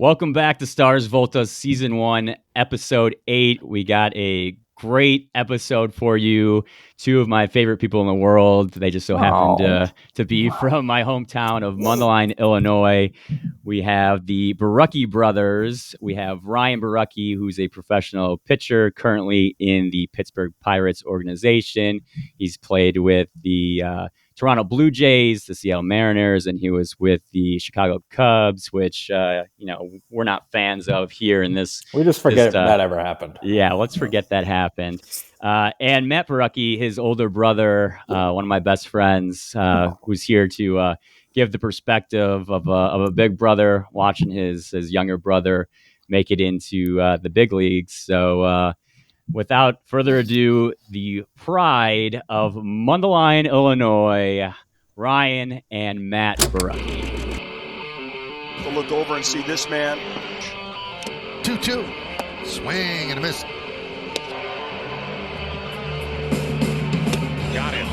Welcome back to Stars Volta Season 1, Episode 8. We got a great episode for you. Two of my favorite people in the world. They just so happened to be from my hometown of Mundelein, Illinois. We have the Borucki brothers. We have Ryan Borucki, who's a professional pitcher currently in the Pittsburgh Pirates organization. He's played with the Toronto Blue Jays, the Seattle Mariners, and he was with the Chicago Cubs, which, we're not fans of here in this. We just forget that ever happened. Yeah, let's forget that happened. And Matt Borucki, his older brother, one of my best friends, who's here to give the perspective of a big brother watching his younger brother make it into the big leagues. So without further ado, the pride of Mundelein, Illinois, Ryan and Matt Borucki. We'll look over and see this man. 2-2. Swing and a miss. Got it.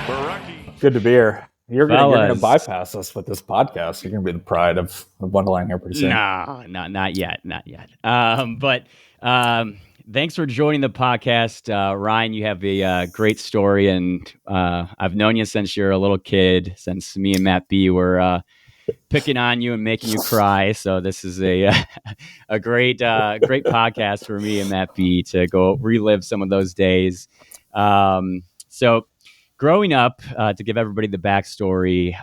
Borucki. Good to be here. You're going to bypass us with this podcast. You're going to be the pride of Mundelein here pretty soon. No, not yet. But thanks for joining the podcast. Ryan, you have a great story, and I've known you since you're a little kid, since me and Matt B were picking on you and making you cry. So this is a great podcast for me and Matt B to go relive some of those days. So growing up, to give everybody the backstory,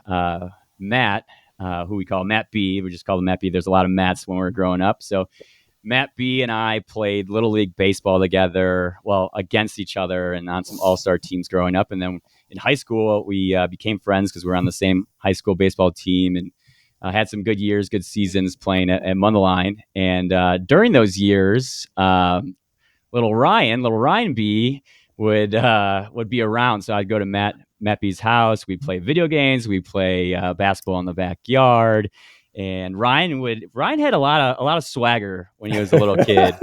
Matt, who we call Matt B, we just call him Matt B. There's a lot of Matts when we were growing up. So Matt B and I played Little League baseball together, against each other and on some all-star teams growing up. And then in high school, we became friends because we were on the same high school baseball team and had some good years, good seasons playing at Mundelein. And during those years, little Ryan B would be around. So I'd go to Matt B's house. We'd play video games. We'd play basketball in the backyard. And Ryan had a lot of swagger when he was a little kid.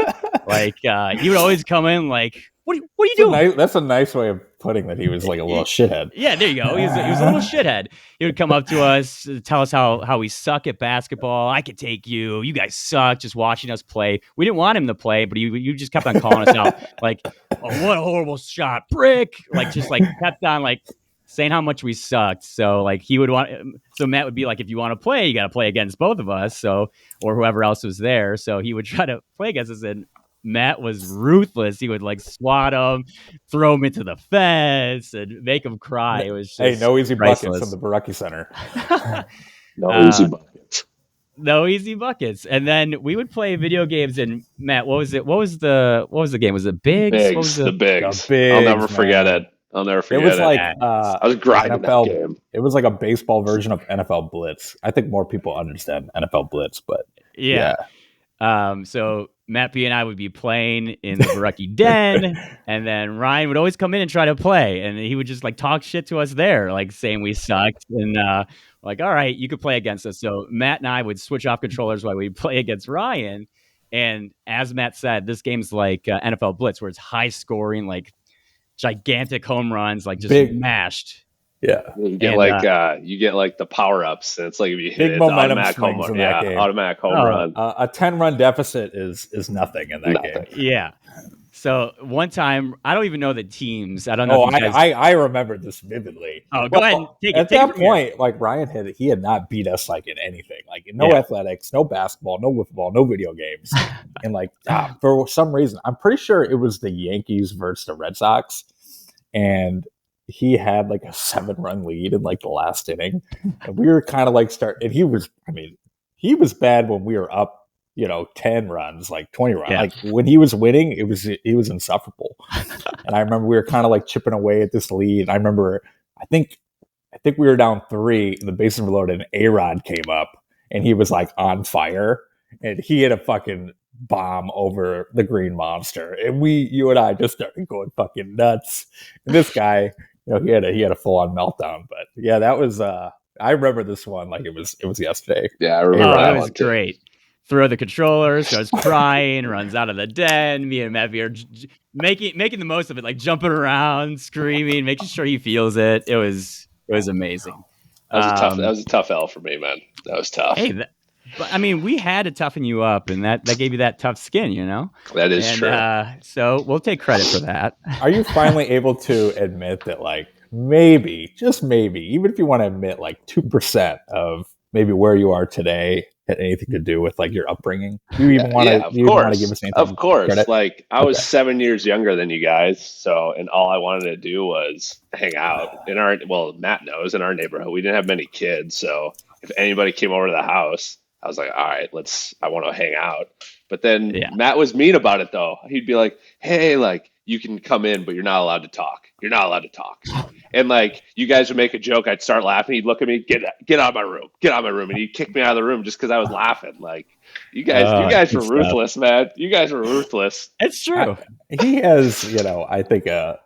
He would always come in like, what are you doing? That's a nice way of putting that. He was like a little shithead. Yeah, there you go. He was a little shithead. He would come up to us, tell us how we suck at basketball. I could take you. You guys suck. Just watching us play. We didn't want him to play, but you just kept on calling us out. Like, oh, what a horrible shot, brick. Kept on saying how much we sucked. So Matt would be like, if you want to play, you got to play against both of us. So, or whoever else was there. So he would try to play against us, and Matt was ruthless. He would swat him, throw him into the fence, and make him cry. It was just no easy priceless. Buckets from the Borucki Center. Easy buckets. No easy buckets. And then we would play video games. And Matt, what was it? What was the game? Was it Bigs? Bigs. What was the Bigs. Bigs. I'll never forget it. It was I was grinding NFL, that game. It was like a baseball version of NFL Blitz. I think more people understand NFL Blitz, but yeah. So Matt B and I would be playing in the Borucki den, and then Ryan would always come in and try to play, and he would just talk shit to us there, saying we sucked, and all right, you could play against us. So Matt and I would switch off controllers while we play against Ryan, and as Matt said, this game's like NFL Blitz, where it's high scoring, gigantic home runs, just big mashed. Yeah, you get the power ups, and it's like if you hit big momentum automatic home run. Yeah, game. Automatic home run. A 10-run deficit is nothing in that game. Yeah. So one time, I don't even know the teams. I don't know. I remember this vividly. Oh, go ahead. And take at that point, Ryan had not beat us in anything. Athletics, no basketball, no football, no video games, and for some reason, I'm pretty sure it was the Yankees versus the Red Sox, and he had a 7-run lead in the last inning, and we were kind of and he was bad when we were up 10 runs, 20 runs. Yeah. When he was winning, he was insufferable. And I remember we were kind of chipping away at this lead. I remember, I think we were down 3, and the bases were loaded, and A-Rod came up, and he was on fire, and he hit a fucking bomb over the Green Monster, and you and I just started going fucking nuts. And this guy, he had a full on meltdown. But yeah, that was I remember this one like it was yesterday. Yeah, I remember that was great. Throw the controllers, starts crying, runs out of the den. Me and Matt are making the most of it, jumping around, screaming, making sure he feels it. It was amazing. That was a tough L for me, man. That was tough. Hey, But I mean, we had to toughen you up, and that gave you that tough skin, you know. That is true. So we'll take credit for that. Are you finally able to admit that, like, maybe, just maybe, even if you want to admit like 2% of maybe where you are today had anything to do with like your upbringing? Do you even want to? Of you even want course. to give us anything? Of course. Credit? Like I was Okay. 7 years younger than you guys, so and all I wanted to do was hang out in our. Well, Matt knows in our neighborhood we didn't have many kids, so if anybody came over to the house, I was like, all right, I want to hang out. But then Yeah. Matt was mean about it though. He'd be like, hey, like you can come in, but you're not allowed to talk. You're not allowed to talk. And like you guys would make a joke, I'd start laughing. He'd look at me, get out of my room, get out of my room, and he'd kick me out of the room just because I was laughing. Like you guys Good were stuff. ruthless, man. You guys were ruthless. It's true. He has, I think a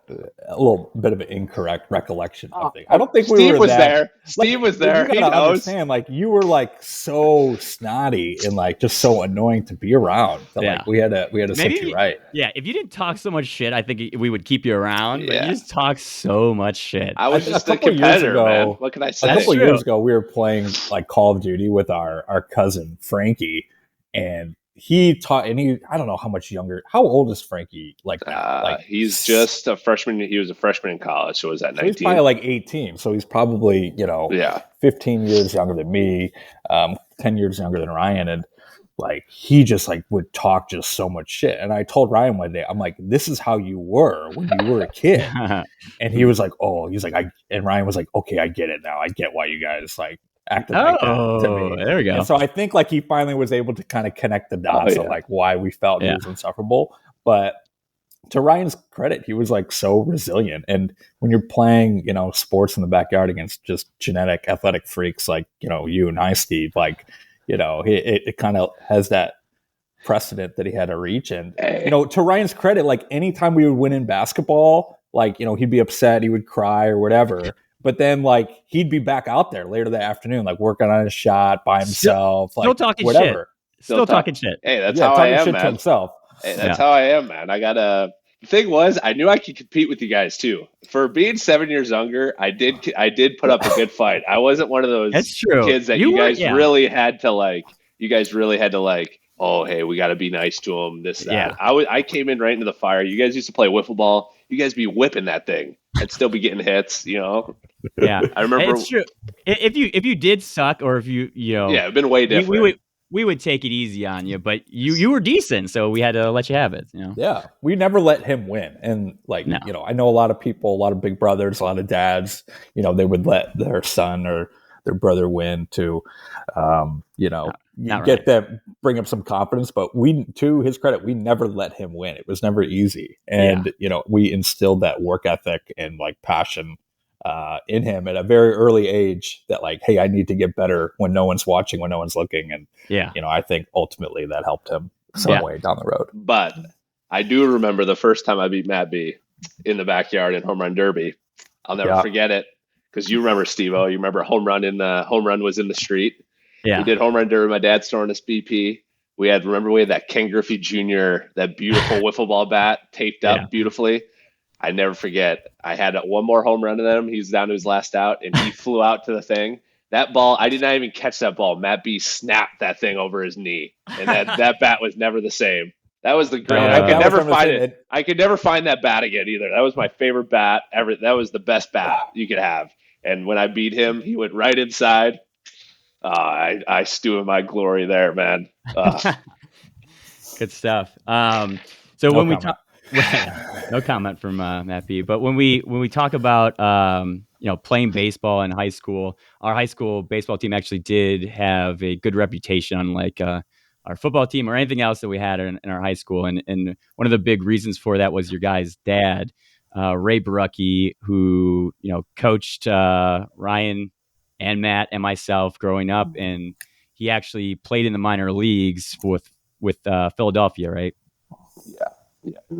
little bit of an incorrect recollection of things. I don't think we Steve were was that. there. Steve was there. You He gotta knows. understand, like you were like so snotty and like just so annoying to be around. That, Yeah. like we had to set you right. Yeah, if you didn't talk so much shit, I think we would keep you around. But Yeah. you just talk so much shit. I was A just a couple years competitor, ago- man. What can I A say? couple true. years ago, we were playing like Call of Duty with our cousin Frankie, and he taught. And I don't know how much younger. How old is Frankie? Like now? Like He's just a freshman. He was a freshman in college, so was that so he's 19? probably like 18. So he's probably Yeah. 15 years younger than me, 10 years younger than Ryan, and like he just like would talk just so much shit. And I told Ryan one day, I'm like, this is how you were when you were a kid. And he was like, and Ryan was like, okay, I get it now. I get why you guys like acted like that to me. There we go. And so I think like he finally was able to kind of connect the dots yeah. of like why we felt he Yeah. was insufferable. But to Ryan's credit, he was like so resilient. And when you're playing, sports in the backyard against just genetic athletic freaks like, you and I, Steve, like, it kind of has that precedent that he had to reach. And, to Ryan's credit, like anytime we would win in basketball, like, he'd be upset, he would cry or whatever. But then like he'd be back out there later that afternoon, like working on his shot by himself, Still like talking whatever. Still talking shit. Hey, that's Yeah, how I talking am, shit to man. himself. Hey, that's how I am, man. The thing was, I knew I could compete with you guys too. For being 7 years younger, I did put up a good fight. I wasn't one of those That's true. kids that You you guys were- yeah. really had to like. You guys really had to like. Oh, hey, we got to be nice to him. This, that. Yeah. I came in right into the fire. You guys used to play wiffle ball. You guys be whipping that thing. I'd still be getting hits. Yeah, I remember. it's true. If you did suck, or if Yeah, it'd been way different. we would take it easy on you, but you were decent, so we had to let you have it. Yeah, we never let him win. And like, No. I know a lot of people, a lot of big brothers, a lot of dads, they would let their son or their brother win to, Not get right. them, bring up some confidence. But we, to his credit, we never let him win. It was never easy. And, we instilled that work ethic and like passion in him at a very early age that like, hey, I need to get better when no one's watching, when no one's looking. And, I think ultimately that helped him some way down the road. But I do remember the first time I beat Matt B in the backyard in home run derby. I'll never forget it because you remember, Steve-O. You remember home run was in the street. Yeah. We did home run derby. My dad's throwing us BP. We had that Ken Griffey Jr., that beautiful wiffle ball bat taped up beautifully. I never forget. I had one more home run in him. He was down to his last out, and he flew out to the thing. That ball, I did not even catch that ball. Matt B snapped that thing over his knee, and that bat was never the same. That was the great. I could never find it. I could never find that bat again either. That was my favorite bat ever. That was the best bat you could have. And when I beat him, he went right inside. I stew in my glory there, man. Good stuff. So when we talk, no comment from Matt B. But when we talk about playing baseball in high school, our high school baseball team actually did have a good reputation, unlike our football team or anything else that we had in our high school. And one of the big reasons for that was your guy's dad, Ray Borucki, who coached Ryan and Matt and myself growing up, and he actually played in the minor leagues with Philadelphia, right?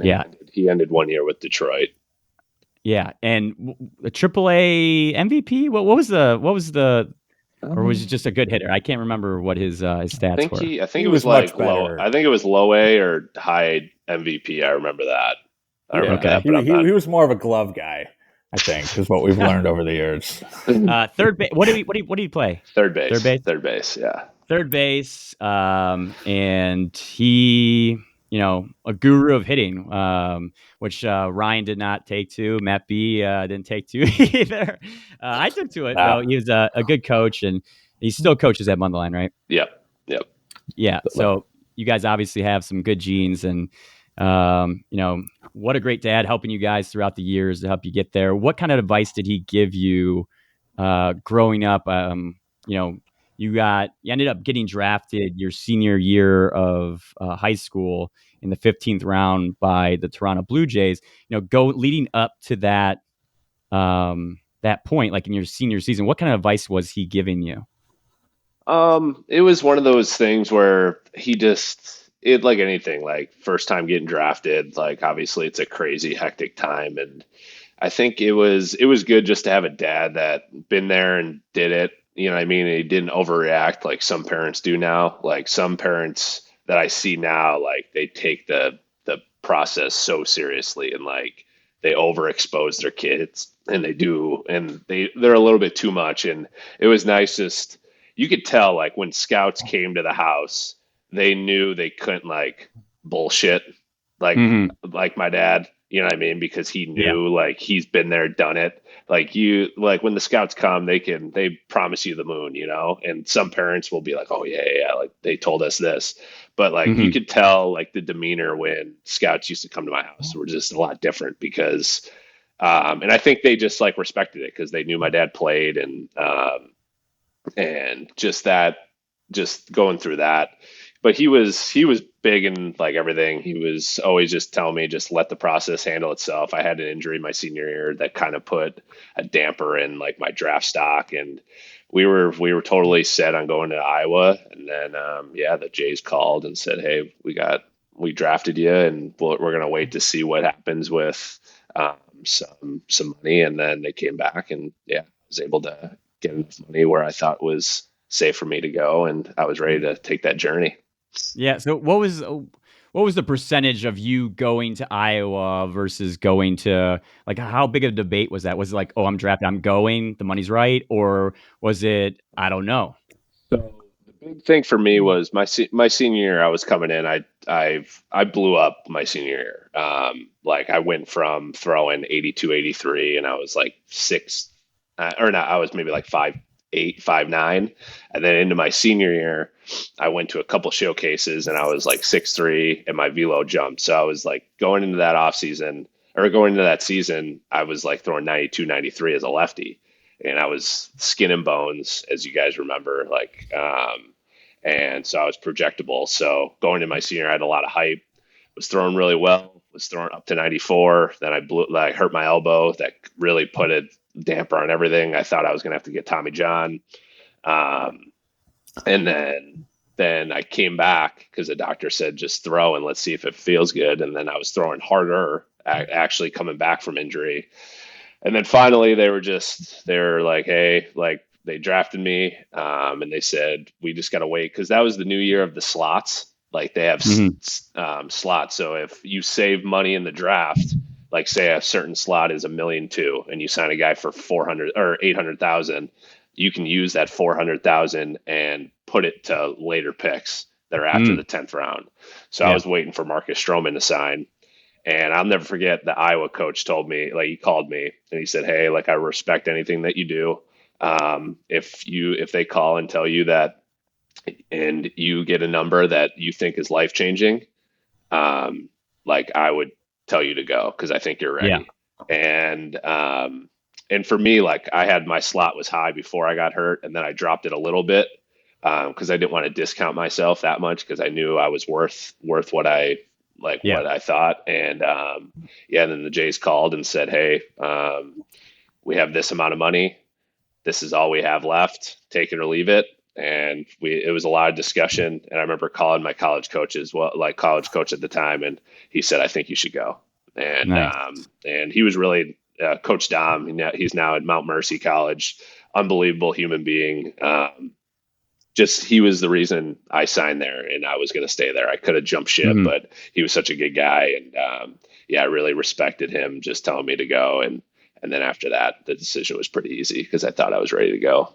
Yeah. He ended 1 year with Detroit. Yeah, and a AAA MVP. What was the? Or was it just a good hitter? I can't remember what his stats were. I think it was like low. I think it was low A or high MVP. I remember that. I remember that. But he was more of a glove guy, I think, is what we've learned over the years. Third base. What did he play? Third base. Third base. Third base. Yeah. third base, and he, a guru of hitting, which Ryan did not take to. Matt B didn't take to either. I took to it though. He was a good coach, and he still coaches at Mundelein, right? Yep. Yeah. So you guys obviously have some good genes, and what a great dad helping you guys throughout the years to help you get there. What kind of advice did he give you growing up? You ended up getting drafted your senior year of high school in the 15th round by the Toronto Blue Jays. Leading up to that that point, like in your senior season, what kind of advice was he giving you? It was one of those things where it like anything, like first time getting drafted, like obviously it's a crazy hectic time, and I think it was good just to have a dad that been there and did it. You know what I mean? And he didn't overreact like some parents do now. Like some parents that I see now, like they take the process so seriously, and like they overexpose their kids, and they're a little bit too much. And it was nice, just you could tell like when scouts came to the house, they knew they couldn't like bullshit like Mm-hmm. like my dad, you know what I mean? Because he Yeah. knew like he's been there, done it. Like when the scouts come, they promise you the moon, and some parents will be like, oh yeah, like they told us this. But like you Mm-hmm. could tell like the demeanor when scouts used to come to my house were just a lot different because and I think they just like respected it because they knew my dad played, and just going through that. But he was big in like everything. He was always just telling me just let the process handle itself. I had an injury my senior year that kind of put a damper in like my draft stock, and we were totally set on going to Iowa. And then the Jays called and said, hey, we drafted you, and we're gonna wait to see what happens with some money. And then they came back, and I was able to get enough money where I thought was safe for me to go, and I was ready to take that journey. Yeah. So what was the percentage of you going to Iowa versus going to, like, how big of a debate was that? Was it like, oh, I'm drafted, I'm going, the money's right, or was it, I don't know? So the big thing for me was my senior year. I was coming in. I blew up my senior year. Like I went from throwing 82, 83, and I was like six, or not. I was maybe like 5'8", 5'9", and then into my senior year, I went to a couple showcases, and I was like 6'3", and my velo jumped. So I was like going into that off season or going into that season, I was like throwing 92, 93 as a lefty, and I was skin and bones, as you guys remember, and so I was projectable. So going to my senior, I had a lot of hype, was throwing really well, was throwing up to 94. Then I hurt my elbow. That really put a damper on everything. I thought I was going to have to get Tommy John. And then I came back because the doctor said, just throw and let's see if it feels good. And then I was throwing harder, actually coming back from injury. And then finally they were like, hey, like they drafted me, and they said, we just got to wait. Cause that was the new year of the slots. Like they have slots. So if you save money in the draft, like say a certain slot is $1.2 million and you sign a guy for 400 or 800,000, you can use that 400,000 and put it to later picks that are after the 10th round. So I was waiting for Marcus Stroman to sign. And I'll never forget the Iowa coach told me, like he called me and he said, hey, like I respect anything that you do. If they call and tell you that, and you get a number that you think is life changing, like I would tell you to go because I think you're ready. And for me, like I had my slot was high before I got hurt, and then I dropped it a little bit because I didn't want to discount myself that much because I knew I was worth what I what I thought. And then the Jays called and said, hey, we have this amount of money. This is all we have left. Take it or leave it. And it was a lot of discussion. And I remember calling my college coach as well, like college coach at the time, and he said, I think you should go. And and he was really Coach Dom. He's now at Mount Mercy College. Unbelievable human being. Just he was the reason I signed there, and I was going to stay there. I could have jumped ship, but he was such a good guy, and I really respected him just telling me to go. And then after that, the decision was pretty easy because I thought I was ready to go.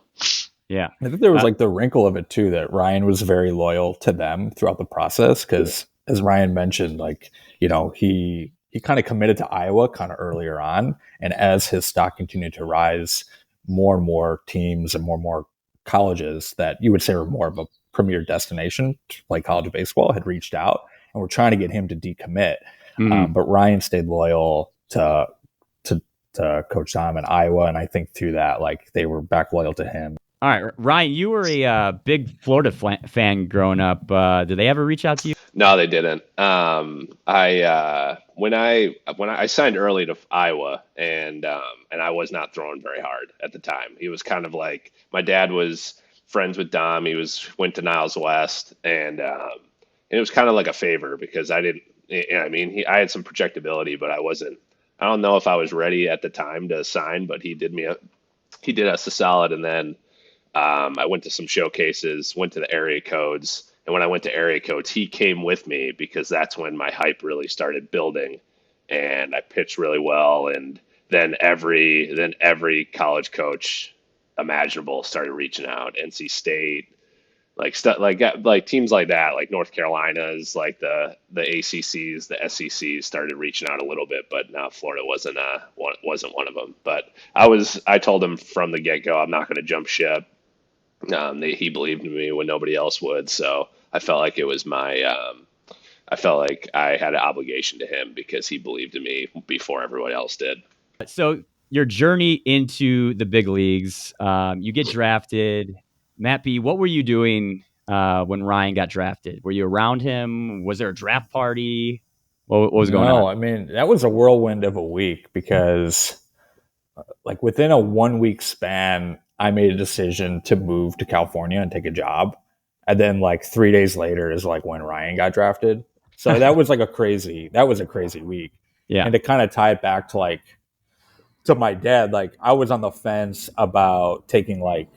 Yeah. I think there was like the wrinkle of it too, that Ryan was very loyal to them throughout the process. Cause as Ryan mentioned, like, he kind of committed to Iowa kind of earlier on. And as his stock continued to rise, more and more teams and more colleges that you would say were more of a premier destination to play college baseball had reached out and were trying to get him to decommit. But Ryan stayed loyal to Coach Tom in Iowa. And I think through that, like, they were back loyal to him. All right, Ryan, you were a big Florida fan growing up. Did they ever reach out to you? No, they didn't. When I signed early to Iowa, and I was not throwing very hard at the time. He was kind of like, my dad was friends with Dom. Went to Niles West, and it was kind of like a favor because I didn't. I mean, I had some projectability, but I wasn't. I don't know if I was ready at the time to sign, but he did us a solid, and then I went to some showcases, went to the area codes. And when I went to area codes, he came with me because that's when my hype really started building, and I pitched really well. And then every college coach imaginable started reaching out. NC State, like teams like that, like North Carolina's, like the ACCs, the SECs started reaching out a little bit, but now Florida wasn't one of them. But I told him from the get go, I'm not going to jump ship. He believed in me when nobody else would, so I felt like it was I felt like I had an obligation to him because he believed in me before everyone else did. So your journey into the big leagues, you get drafted. Matt B, what were you doing when Ryan got drafted? Were you around him? Was there a draft party? What was going on? No, I mean, that was a whirlwind of a week because, like, within a 1 week span, I made a decision to move to California and take a job. And then like 3 days later is like when Ryan got drafted. So that was a crazy week. Yeah. And to kind of tie it back to to my dad, like, I was on the fence about taking like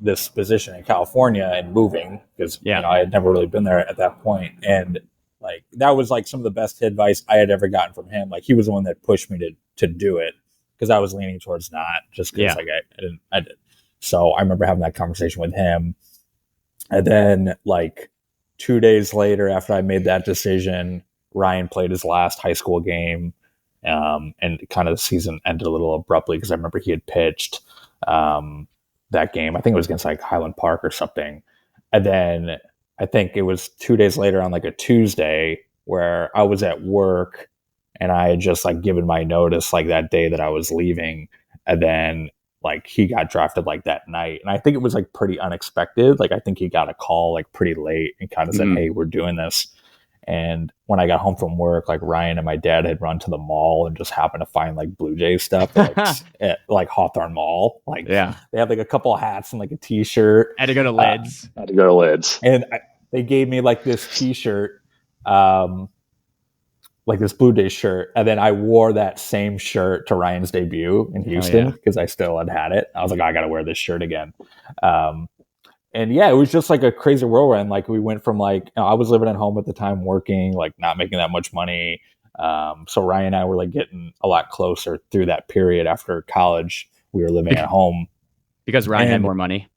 this position in California and moving because I had never really been there at that point. And like, that was like some of the best advice I had ever gotten from him. Like, he was the one that pushed me to do it because I was leaning towards not, just because like I did. So I remember having that conversation with him. And then like 2 days later, after I made that decision, Ryan played his last high school game. And kind of the season ended a little abruptly because I remember he had pitched that game. I think it was against like Highland Park or something. And then I think it was 2 days later on like a Tuesday where I was at work and I had just like given my notice like that day that I was leaving. And then like he got drafted like that night. And I think it was like pretty unexpected. Like, I think he got a call like pretty late and kind of said, hey, we're doing this. And when I got home from work, like Ryan and my dad had run to the mall and just happened to find like Blue Jays stuff at like Hawthorne Mall. Like, they had like a couple of hats and like a t-shirt. Had to go to Lids. And they gave me like this t-shirt, like this Blue Jays shirt. And then I wore that same shirt to Ryan's debut in Houston because I still had it. I was like, I got to wear this shirt again. And yeah, it was just like a crazy whirlwind. Like, we went from like, I was living at home at the time, working, like not making that much money. So Ryan and I were like getting a lot closer through that period after college. We were living at home. Because Ryan had more money.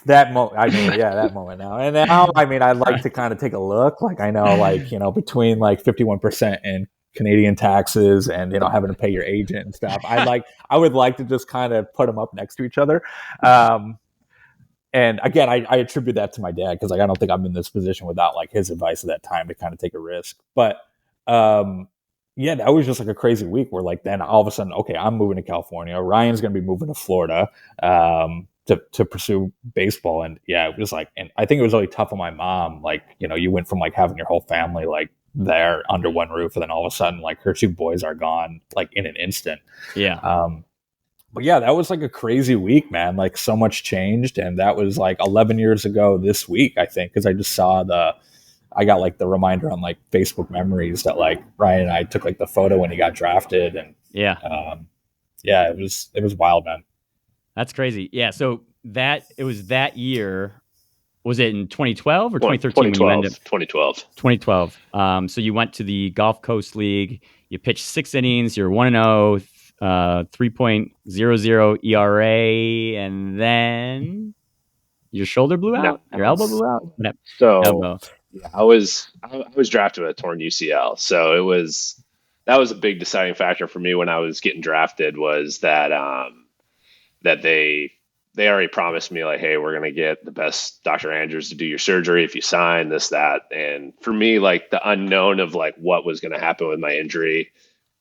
That moment now. And now, I mean, I'd like to kind of take a look. Like, I know, like, between like 51% in Canadian taxes and, having to pay your agent and stuff, I would like to just kind of put them up next to each other. And again, I attribute that to my dad because like I don't think I'm in this position without like his advice at that time to kind of take a risk. But yeah, that was just like a crazy week where like then all of a sudden, okay, I'm moving to California. Ryan's going to be moving to Florida to pursue baseball. And yeah, it was like, and I think it was really tough on my mom. Like, you went from like having your whole family like there under one roof, and then all of a sudden like her two boys are gone like in an instant. Yeah. But yeah, that was like a crazy week, man. Like, so much changed. And that was like 11 years ago this week, I think, because I just saw I got like the reminder on like Facebook memories that like Ryan and I took like the photo when he got drafted. And it was wild, man. That's crazy. Yeah. So it was that year. Was it in 2012 or 2013? 2012. So you went to the Gulf Coast League. You pitched 6 innings. You're 1-0. 3.00 ERA, and then your shoulder blew out. Your elbow blew out. So elbow. Yeah, I was drafted with a torn UCL, so that was a big deciding factor for me when I was getting drafted. Was that that they already promised me like, hey, we're gonna get the best Dr. Andrews to do your surgery if you sign this, that, and for me, like the unknown of like what was gonna happen with my injury,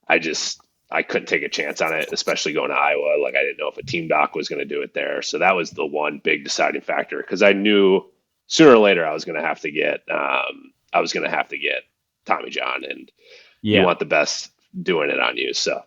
I couldn't take a chance on it, especially going to Iowa. Like I didn't know if a team doc was going to do it there, so that was the one big deciding factor because I knew sooner or later I was going to have to get Tommy John, and you want the best doing it on you. So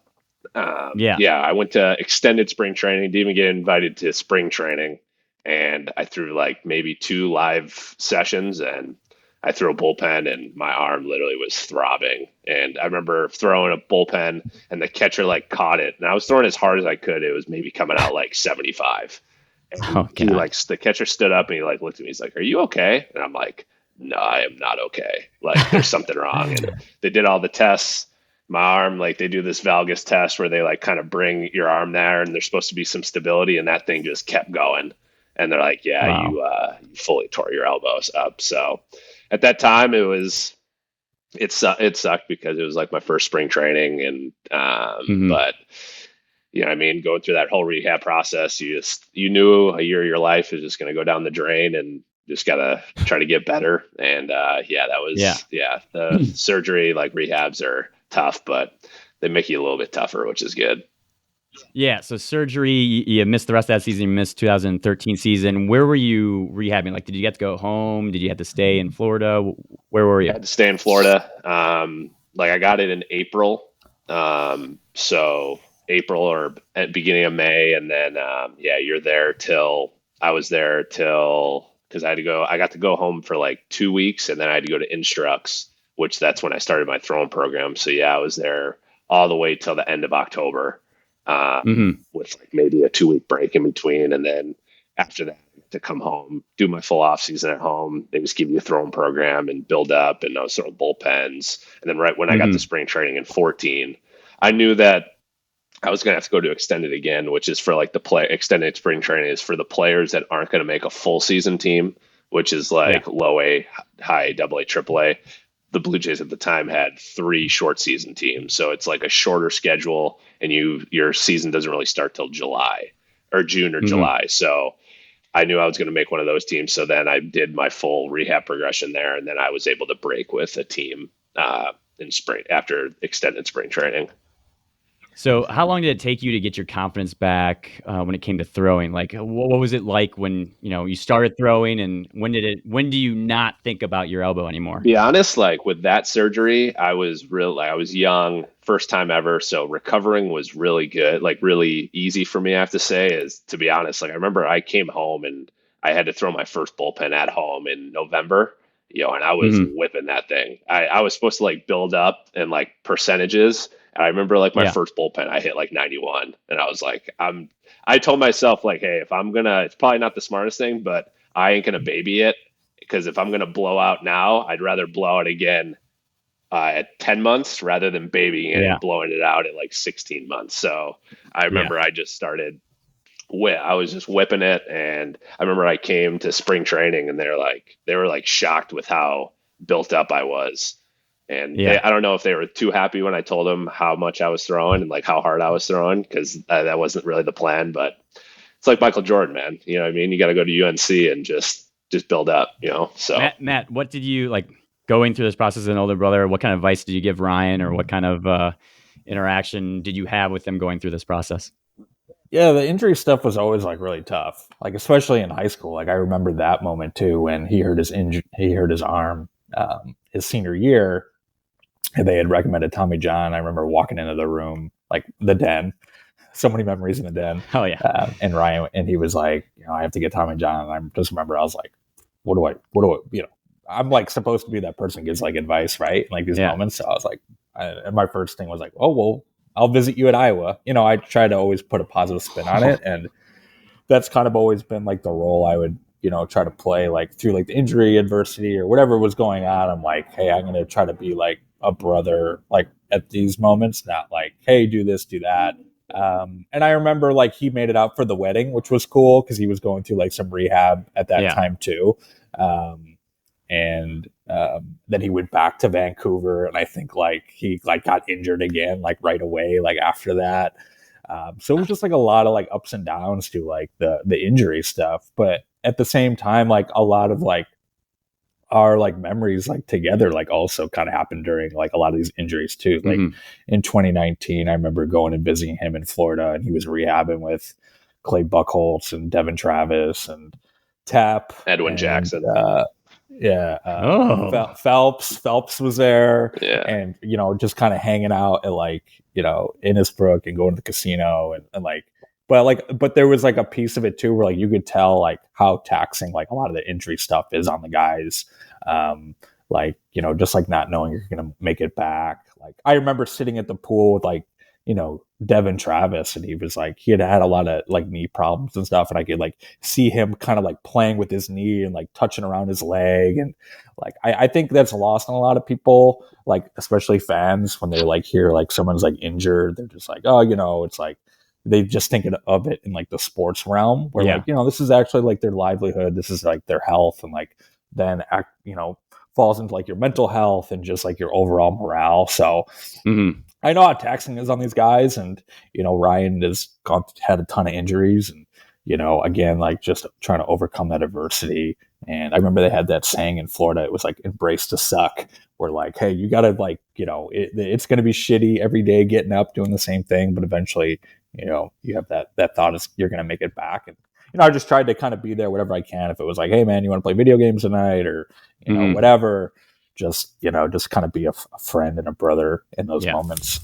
I went to extended spring training, didn't even get invited to spring training, and I threw like maybe 2 live sessions, and I threw a bullpen and my arm literally was throbbing. And I remember throwing a bullpen and the catcher like caught it, and I was throwing as hard as I could. It was maybe coming out like 75. And he like the catcher stood up and he like looked at me. He's like, "Are you okay?" And I'm like, "No, I am not okay. Like there's something wrong." And they did all the tests. My arm, like they do this valgus test where they like kind of bring your arm there and there's supposed to be some stability, and that thing just kept going. And they're like, "Yeah, wow. You fully tore your elbows up." So at that time, it sucked because it was like my first spring training, and but you know what I mean, going through that whole rehab process, you knew a year of your life is just going to go down the drain, and just gotta try to get better. And the surgery, like rehabs are tough, but they make you a little bit tougher, which is good. Yeah, so surgery, you missed the rest of that season, you missed 2013 season. Where were you rehabbing? Like, did you get to go home? Did you have to stay in Florida? Where were you? I had to stay in Florida. Like I got it in April. So April or at beginning of May. And then, I was there till, cause I got to go home for like 2 weeks, and then I had to go to Instructs, which that's when I started my throwing program. So yeah, I was there all the way till the end of October. With like maybe a 2-week break in between. And then after that, to come home, do my full off season at home. They just give you a throwing program and build up, and I was throwing bullpens. And then right when I got to spring training in 2014, I knew that I was going to have to go to extended again, which is for like extended spring training is for the players that aren't going to make a full season team, which is like low A, high AA, AAA. The Blue Jays at the time had 3 short season teams. So it's like a shorter schedule, and your season doesn't really start till July or June or July. So I knew I was going to make one of those teams. So then I did my full rehab progression there, and then I was able to break with a team in spring after extended spring training. So how long did it take you to get your confidence back when it came to throwing? Like, what was it like when, you started throwing, and when do you not think about your elbow anymore? Be honest, like with that surgery, I was young, first time ever. So recovering was really good, like really easy for me. I have to say, is to be honest, like I remember I came home and I had to throw my first bullpen at home in November, and I was whipping that thing. I was supposed to like build up and like percentages. And I remember like my first bullpen, I hit like 91, and I was like, I told myself like, hey, if I'm it's probably not the smartest thing, but I ain't going to baby it, because if I'm going to blow out now, I'd rather blow out again at 10 months rather than babying it and blowing it out at like 16 months. So I remember I just started, I was just whipping it. And I remember I came to spring training, and they were like shocked with how built up I was. And I don't know if they were too happy when I told them how much I was throwing and like how hard I was throwing, because that wasn't really the plan. But it's like Michael Jordan, man. You know what I mean? You got to go to UNC and just build up, So Matt, what did you like going through this process as an older brother? What kind of advice did you give Ryan, or what kind of interaction did you have with them going through this process? Yeah, the injury stuff was always like really tough, like especially in high school. Like I remember that moment too when he hurt his arm his senior year. And they had recommended Tommy John. I remember walking into the room, like the den. So many memories in the den. Oh yeah. And Ryan, and he was like, I have to get Tommy John. And I just remember I was like, what do I, I'm like supposed to be that person who gives like advice, right? Like these moments. So I was like, and my first thing was like, oh, well, I'll visit you at Iowa. I try to always put a positive spin on it. And that's kind of always been like the role I would, try to play like through like the injury adversity or whatever was going on. I'm like, hey, I'm going to try to be like a brother, like at these moments, not like, hey, do this, do that. And I remember like he made it out for the wedding, which was cool because he was going through like some rehab at that time too. And then he went back to Vancouver, and I think like he like got injured again like right away like after that. So it was just like a lot of like ups and downs to like the injury stuff, but at the same time like a lot of like our like memories like together like also kind of happened during like a lot of these injuries too. Like in 2019, I remember going and visiting him in Florida, and he was rehabbing with Clay Buchholz and Devin Travis and Tap, Edwin Jackson. Phelps was there, Yeah. and you know, just kind of hanging out at like, you know, Innisbrook and going to the casino and like, but there was like a piece of it too where like you could tell like how taxing like a lot of the injury stuff is on the guys. Like, you know, just like not knowing you're gonna make it back. Like I remember sitting at the pool with like, you know, Devin Travis, and he was like, he had a lot of like knee problems and stuff, and I could like see him kind of like playing with his knee and like touching around his leg, and like I think that's lost on a lot of people, like especially fans, when they like hear like someone's like injured, they're just like, oh, you know, it's like they just think of it in like the sports realm where like, you know, this is actually like their livelihood, this is like their health, and like then you know, falls into like your mental health and just like your overall morale. So I know how taxing is on these guys, and you know, Ryan had a ton of injuries, and you know, again, like just trying to overcome that adversity. And I remember they had that saying in Florida, it was like embrace the suck, where like, hey, you gotta like, you know, it's gonna be shitty every day getting up doing the same thing, but eventually, you know, you have that thought is you're gonna make it back. And you know, I just tried to kind of be there whatever I can. If it was like, hey man, you want to play video games tonight, or you know, whatever, just, you know, just kind of be a friend and a brother in those moments.